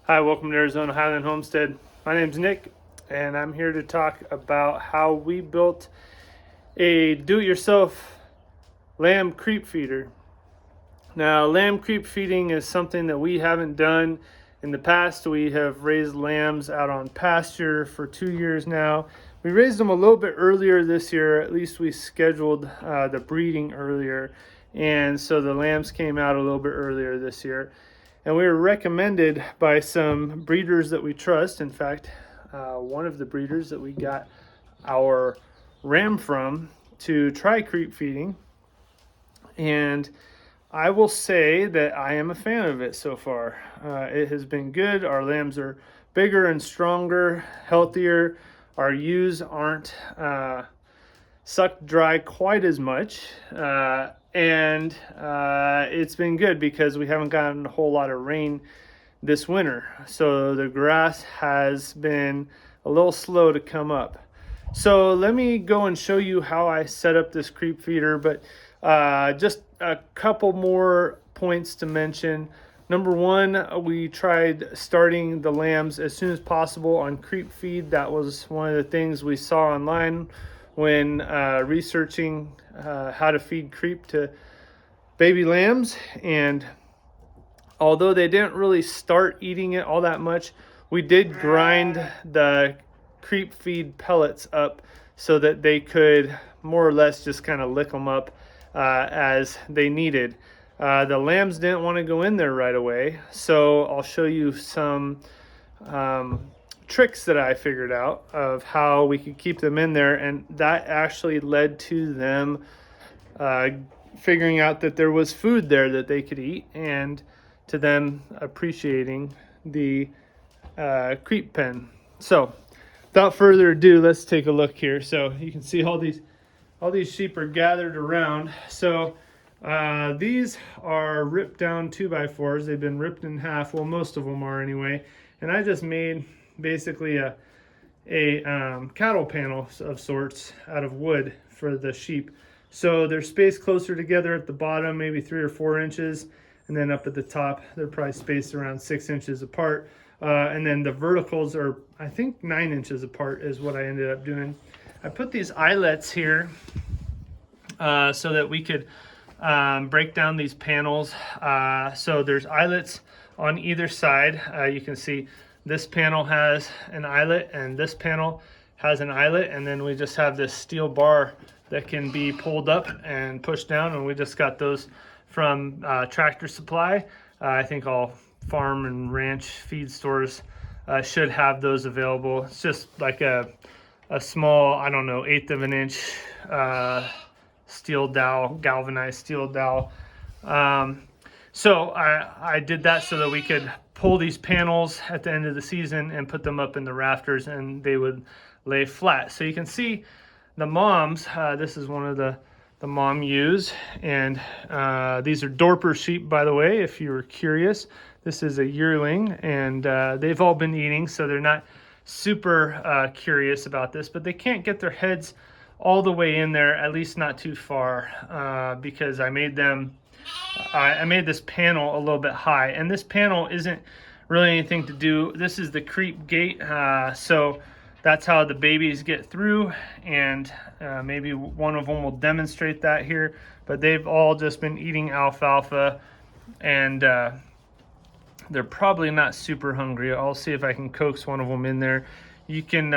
Hi, welcome to Arizona Highland Homestead. My name's Nick, and I'm here to talk about how we built a do-it-yourself lamb creep feeder. Now, lamb creep feeding is something that we haven't done in the past. We have raised lambs out on pasture for 2 years now. We raised them a little bit earlier this year. At least we scheduled the breeding earlier, and so the lambs came out a little bit earlier this year. And we were recommended by some breeders that we trust. In fact, one of the breeders that we got our ram from to try creep feeding. And I will say that I am a fan of it so far. It has been good. Our lambs are bigger and stronger, healthier. Our ewes aren't sucked dry quite as much. And it's been good because we haven't gotten a whole lot of rain this winter. So the grass has been a little slow to come up. So let me go and show you how I set up this creep feeder, but just a couple more points to mention. Number one, we tried starting the lambs as soon as possible on creep feed. That was one of the things we saw online when researching how to feed creep to baby lambs. And although they didn't really start eating it all that much, we did grind the creep feed pellets up so that they could more or less just kind of lick them up as they needed. The lambs didn't want to go in there right away, so I'll show you some tricks that I figured out of how we could keep them in there, and that actually led to them figuring out that there was food there that they could eat, and to them appreciating the creep pen. So without further ado, let's take a look here. So you can see all these sheep are gathered around. So these are ripped down 2x4s. They've been ripped in half. Well, most of them are anyway. And I just made basically a cattle panel of sorts out of wood for the sheep. So they're spaced closer together at the bottom, maybe 3 or 4 inches, and then up at the top, they're probably spaced around 6 inches apart. And then the verticals are, I think, 9 inches apart is what I ended up doing. I put these eyelets here so that we could break down these panels. So there's eyelets on either side. You can see this panel has an eyelet and this panel has an eyelet, and then we just have this steel bar that can be pulled up and pushed down, and we just got those from Tractor Supply. I think all farm and ranch feed stores should have those available. It's just like a small, I don't know, 1/8 of an inch steel dowel, galvanized steel dowel. So I did that so that we could pull these panels at the end of the season and put them up in the rafters, and they would lay flat. So you can see the moms. This is one of the mom ewes, and these are Dorper sheep, by the way, if you were curious. This is a yearling, and they've all been eating, so they're not super curious about this, but they can't get their heads all the way in there, at least not too far, because I made this panel a little bit high, and this panel isn't really anything to do. This is the creep gate, so that's how the babies get through, and maybe one of them will demonstrate that here, but they've all just been eating alfalfa, and they're probably not super hungry. I'll see if I can coax one of them in there. You can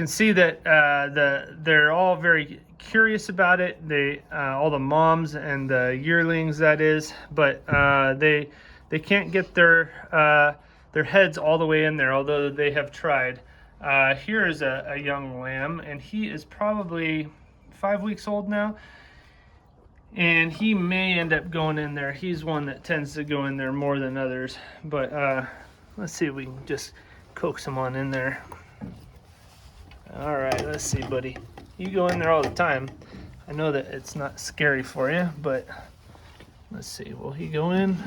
see that they're all very curious about it. They all the moms and the yearlings, that is, but they can't get their heads all the way in there, although they have tried. Here is a young lamb, and he is probably 5 weeks old now, and he may end up going in there. He's one that tends to go in there more than others, but let's see if we can just coax him on in there. All right, let's see, buddy. You go in there all the time. I know that it's not scary for you, but let's see. Will he go in?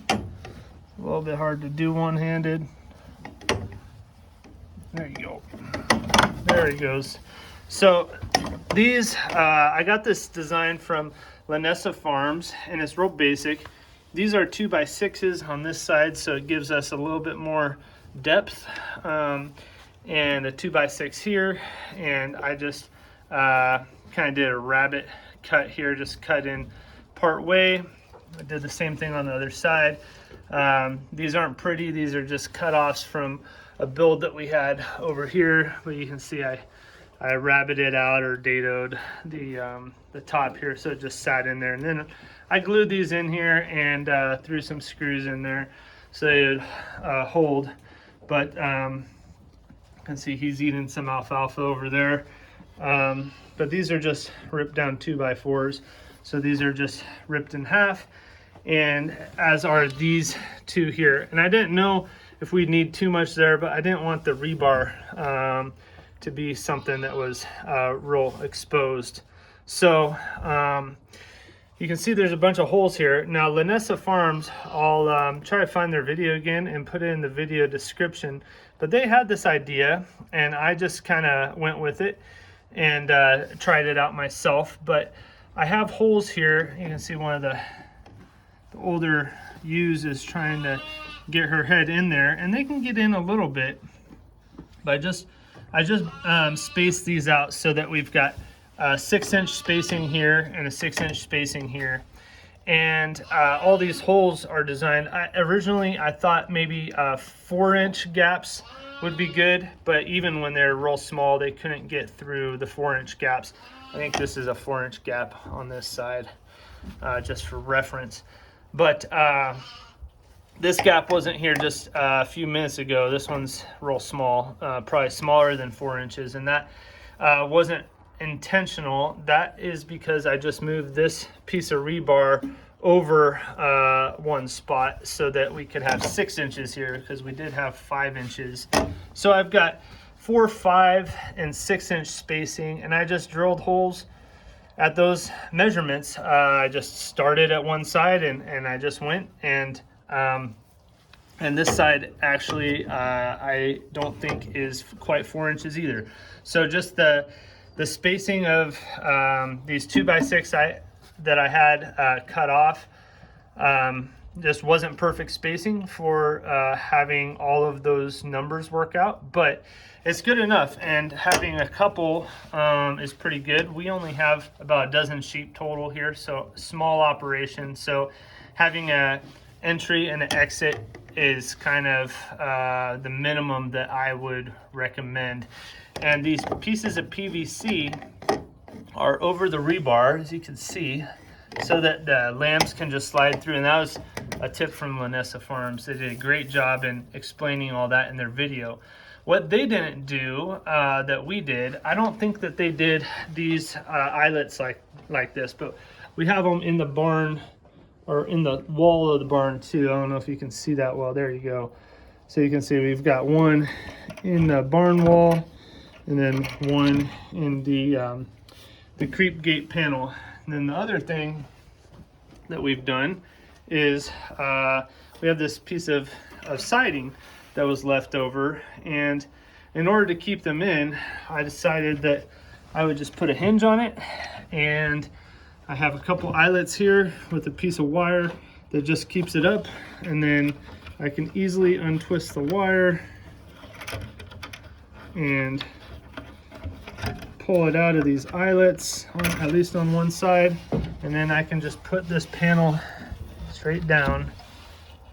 A little bit hard to do one-handed. There you go. There he goes. So these, I got this design from Lanessa Farms, and it's real basic. these are 2x6s on this side, so it gives us a little bit more depth, and a 2x6 here. And I just kind of did a rabbet cut here, just cut in part way. I did the same thing on the other side. These aren't pretty, these are just cut-offs from a build that we had over here, but you can see I rabbeted out or dadoed the top here, so it just sat in there. And then I glued these in here and threw some screws in there so they would hold. But you can see he's eating some alfalfa over there. But these are just ripped down 2x4s. So these are just ripped in half, and as are these two here. And I didn't know if we'd need too much there, but I didn't want the rebar to be something that was real exposed. So you can see there's a bunch of holes here. Now Lanessa Farms, I'll try to find their video again and put it in the video description, but they had this idea and I just kind of went with it and tried it out myself. But I have holes here. You can see one of the older ewes is trying to get her head in there, and they can get in a little bit, but I just spaced these out so that we've got 6-inch spacing here and a 6-inch spacing here. And all these holes are designed, originally I thought maybe 4-inch gaps would be good, but even when they're real small, they couldn't get through the 4-inch gaps. I think this is a 4-inch gap on this side, just for reference. But this gap wasn't here just a few minutes ago. This one's real small, probably smaller than 4 inches, and that wasn't intentional. That is because I just moved this piece of rebar over one spot so that we could have 6 inches here, because we did have 5 inches. So I've got 4, 5, and 6-inch spacing, and I just drilled holes at those measurements. I just started at one side and I just went, and this side actually I don't think is quite 4 inches either. So just the spacing of these 2x6 that I had cut off just wasn't perfect spacing for having all of those numbers work out, but it's good enough. And having a couple is pretty good. We only have about a dozen sheep total here, so small operation. So having a entry and an exit is kind of the minimum that I would recommend. And these pieces of PVC are over the rebar, as you can see, so that the lambs can just slide through. And that was a tip from Lanessa Farms. They did a great job in explaining all that in their video. What they didn't do that we did, I don't think that they did these eyelets like this, but we have them in the barn, or in the wall of the barn too. I don't know if you can see that well. There you go. So you can see we've got one in the barn wall, and then one in the creep gate panel. And then the other thing that we've done is we have this piece of siding that was left over, and in order to keep them in, I decided that I would just put a hinge on it, and I have a couple eyelets here with a piece of wire that just keeps it up, and then I can easily untwist the wire and pull it out of these eyelets, at least on one side, and then I can just put this panel straight down,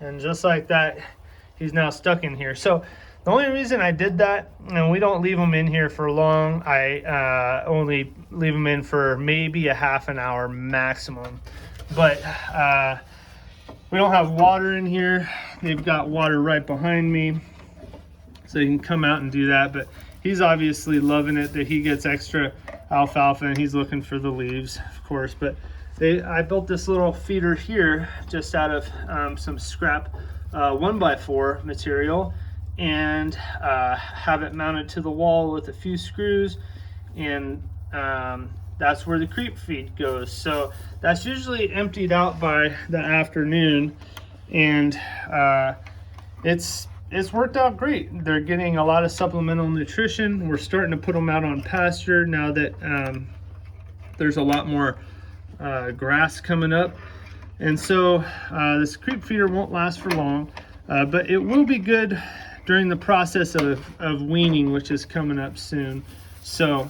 and just like that, he's now stuck in here. So the only reason I did that, and we don't leave them in here for long, I only leave them in for maybe a half an hour maximum. But we don't have water in here. They've got water right behind me, so you can come out and do that. But he's obviously loving it that he gets extra alfalfa, and he's looking for the leaves, of course. But I built this little feeder here just out of some scrap 1x4 material, and have it mounted to the wall with a few screws, and that's where the creep feed goes. So that's usually emptied out by the afternoon, and it's worked out great. They're getting a lot of supplemental nutrition. We're starting to put them out on pasture now that there's a lot more grass coming up. And so this creep feeder won't last for long, but it will be good during the process of weaning, which is coming up soon. So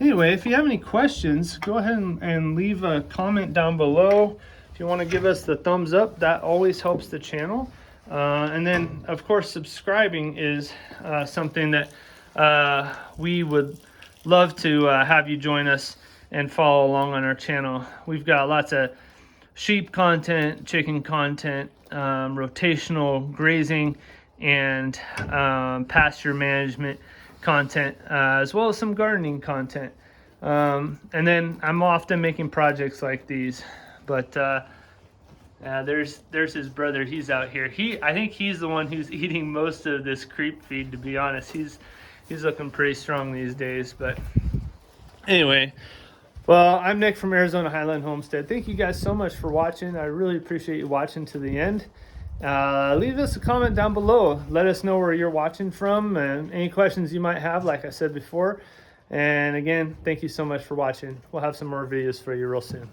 anyway, if you have any questions, go ahead and leave a comment down below. If you want to give us the thumbs up, that always helps the channel. And then, of course, subscribing is something that we would love to have you join us and follow along on our channel. We've got lots of sheep content, chicken content, rotational grazing, and pasture management content, as well as some gardening content. And then I'm often making projects like these, but there's his brother. He's out here. I think he's the one who's eating most of this creep feed, to be honest. He's looking pretty strong these days. But anyway, well, I'm Nick from Arizona Highland Homestead. Thank you guys so much for watching. I really appreciate you watching to the end. Leave us a comment down below. Let us know where you're watching from and any questions you might have, like I said before. And again, thank you so much for watching. We'll have some more videos for you real soon.